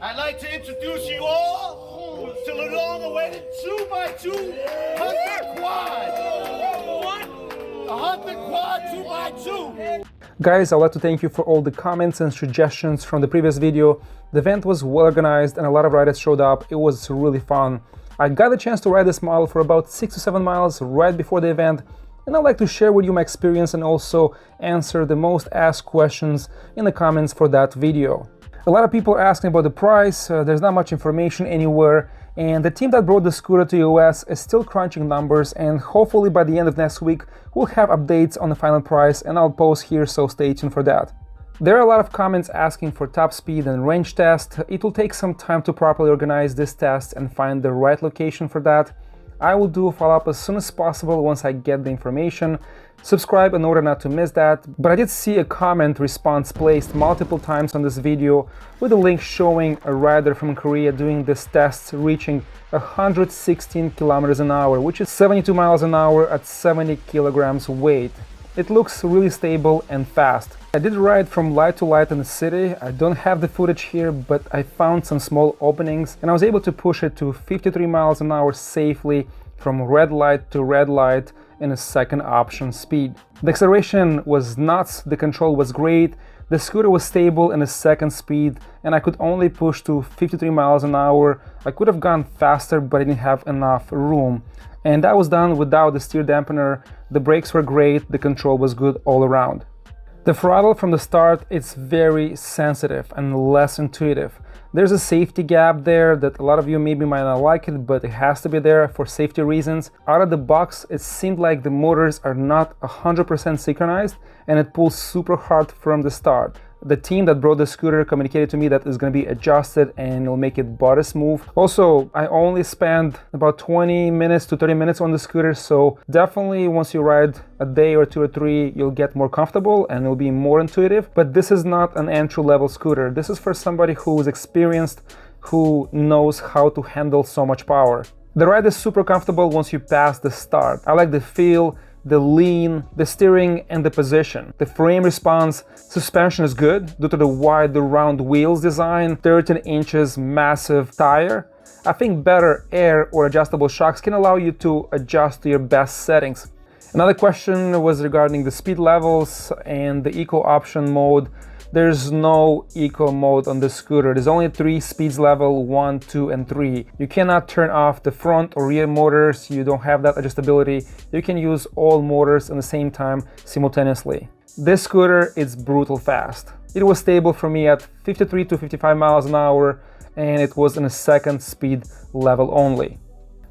I'd like to introduce you all to the long-awaited 2x2 Hunter Quad. What? A Hunter Quad 2x2. Guys, I'd like to thank you for all the comments and suggestions from the previous video. The event was well organized and a lot of riders showed up. It was really fun. I got a chance to ride this model for about 6 to 7 miles right before the event, and I'd like to share with you my experience and also answer the most asked questions in the comments for that video. A lot of people are asking about the price. There's not much information anywhere, and the team that brought the scooter to US is still crunching numbers, and hopefully by the end of next week we'll have updates on the final price, and I'll post here, so stay tuned for that. There are a lot of comments asking for top speed and range test. It will take some time to properly organize this test and find the right location for that. I will do a follow-up as soon as possible once I get the information. Subscribe in order not to miss that. But I did see a comment response placed multiple times on this video with a link showing a rider from Korea doing this test reaching 116 kilometers an hour, which is 72 miles an hour at 70 kilograms weight. It looks really stable and fast. I did ride from light to light in the city. I don't have the footage here, but I found some small openings and I was able to push it to 53 miles an hour safely from red light to red light in a second option speed. The acceleration was nuts, the control was great, the scooter was stable in a second speed, and I could only push to 53 miles an hour. I could have gone faster, but I didn't have enough room. And that was done without the steer dampener. The brakes were great, the control was good all around. The throttle from the start is very sensitive and less intuitive. There's a safety gap there that a lot of you maybe might not like it, but it has to be there for safety reasons. Out of the box, it seemed like the motors are not 100% synchronized and it pulls super hard from the start. The team that brought the scooter communicated to me that it's going to be adjusted and it'll make it body smooth. Also, I only spent about 20 minutes to 30 minutes on the scooter, so definitely once you ride a day or two or three, you'll get more comfortable and it'll be more intuitive. But this is not an entry-level scooter. This is for somebody who is experienced, who knows how to handle so much power. The ride is super comfortable once you pass the start. I like the feel, the lean, the steering, and the position. The frame response, suspension is good due to the wide round wheels design, 13 inches massive tire. I think better air or adjustable shocks can allow you to adjust to your best settings. Another question was regarding the speed levels and the eco option mode. There's no eco mode on the scooter. There's only 3 speeds level, 1, 2, and 3. You cannot turn off the front or rear motors. You don't have that adjustability. You can use all motors at the same time simultaneously. This scooter is brutal fast. It was stable for me at 53 to 55 miles an hour, and it was in a second speed level only.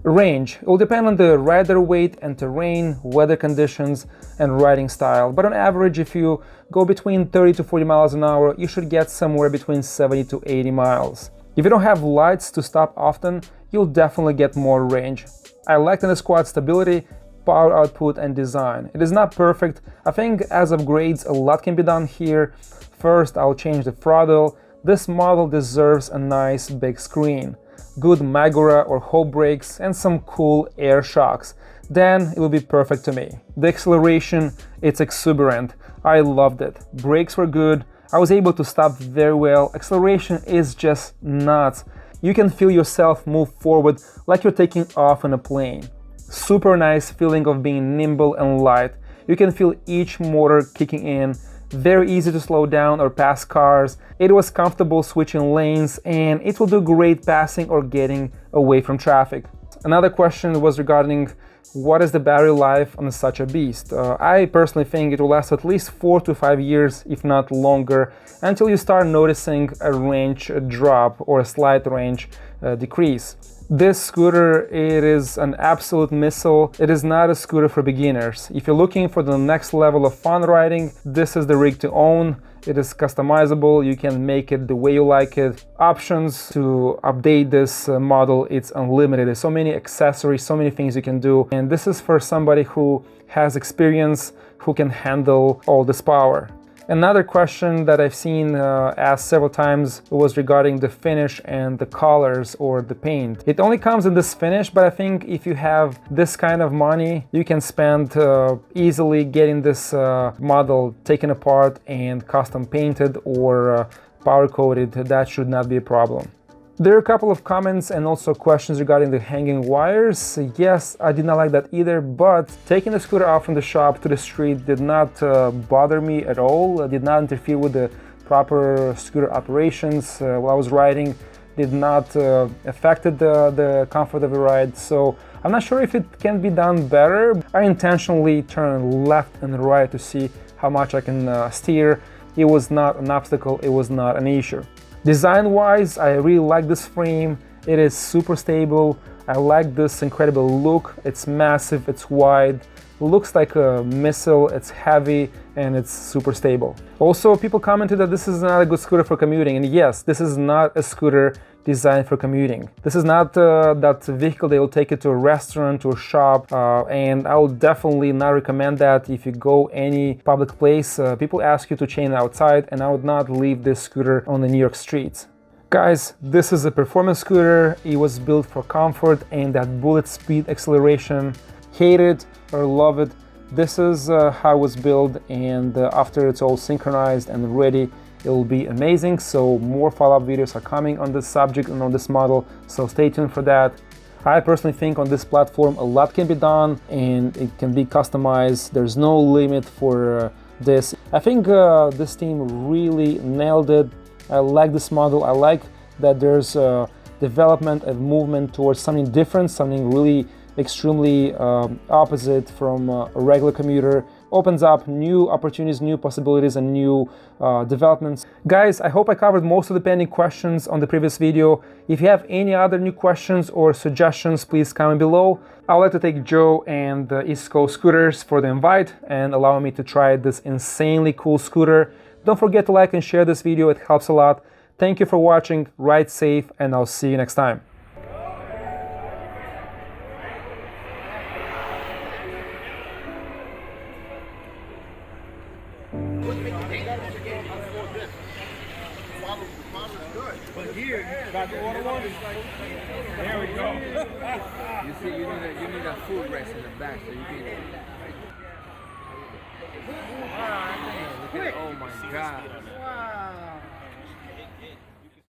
Range. It will depend on the rider weight and terrain, weather conditions, and riding style. But on average, if you go between 30 to 40 miles an hour, you should get somewhere between 70 to 80 miles. If you don't have lights to stop often, you'll definitely get more range. I liked in the quad stability, power output, and design. It is not perfect. I think as upgrades, a lot can be done here. First, I'll change the throttle. This model deserves a nice big screen, good Magura or Hope brakes, and some cool air shocks. Then it will be perfect to me. The acceleration, it's exuberant. I loved it. Brakes were good. I was able to stop very well. Acceleration is just nuts. You can feel yourself move forward like you're taking off in a plane. Super nice feeling of being nimble and light. You can feel each motor kicking in. Very easy to slow down or pass cars. It was comfortable switching lanes, and it will do great passing or getting away from traffic. Another question was regarding what is the battery life on such a beast. I personally think it will last at least 4 to 5 years, if not longer, until you start noticing a range drop or a slight range decrease. This scooter, it is an absolute missile. It is not a scooter for beginners. If you're looking for the next level of fun riding, this is the rig to own. It is customizable. You can make it the way you like it. Options to update this model, it's unlimited. There's so many accessories, so many things you can do. And this is for somebody who has experience, who can handle all this power. Another question that I've seen asked several times was regarding the finish and the colors or the paint. It only comes in this finish, but I think if you have this kind of money, you can spend easily getting this model taken apart and custom painted or powder coated, that should not be a problem. There are a couple of comments and also questions regarding the hanging wires. Yes, I did not like that either, but taking the scooter out from the shop to the street did not bother me at all. It did not interfere with the proper scooter operations while I was riding, did not affected the comfort of the ride. So I'm not sure if it can be done better. I intentionally turned left and right to see how much I can steer. It was not an obstacle, it was not an issue. Design-wise, I really like this frame. It is super stable. I like this incredible look. It's massive, it's wide, looks like a missile, it's heavy, and it's super stable. Also, people commented that this is not a good scooter for commuting, and yes, this is not a scooter designed for commuting. This is not that vehicle that will take you to a restaurant or shop, and I will definitely not recommend that if you go any public place. People ask you to chain outside, and I would not leave this scooter on the New York streets. Guys, this is a performance scooter. It was built for comfort and that bullet speed acceleration. Hate it or love it, this is how it was built, and after it's all synchronized and ready, it will be amazing. So more follow-up videos are coming on this subject and on this model, so stay tuned for that. I personally think on this platform a lot can be done and it can be customized. There's no limit for this. I think this team really nailed it. I like this model. I like that there's development and movement towards something different, something really extremely opposite from a regular commuter. Opens up new opportunities, new possibilities, and new developments. Guys, I hope I covered most of the pending questions on the previous video. If you have any other new questions or suggestions, please comment below. I would like to thank Joe and East Coast Scooters for the invite and allowing me to try this insanely cool scooter. Don't forget to like and share this video, it helps a lot. Thank you for watching, ride safe, and I'll see you next time. But here, you got the order one. There we go. You see, you need a foot rest in the back so you can. Oh my God.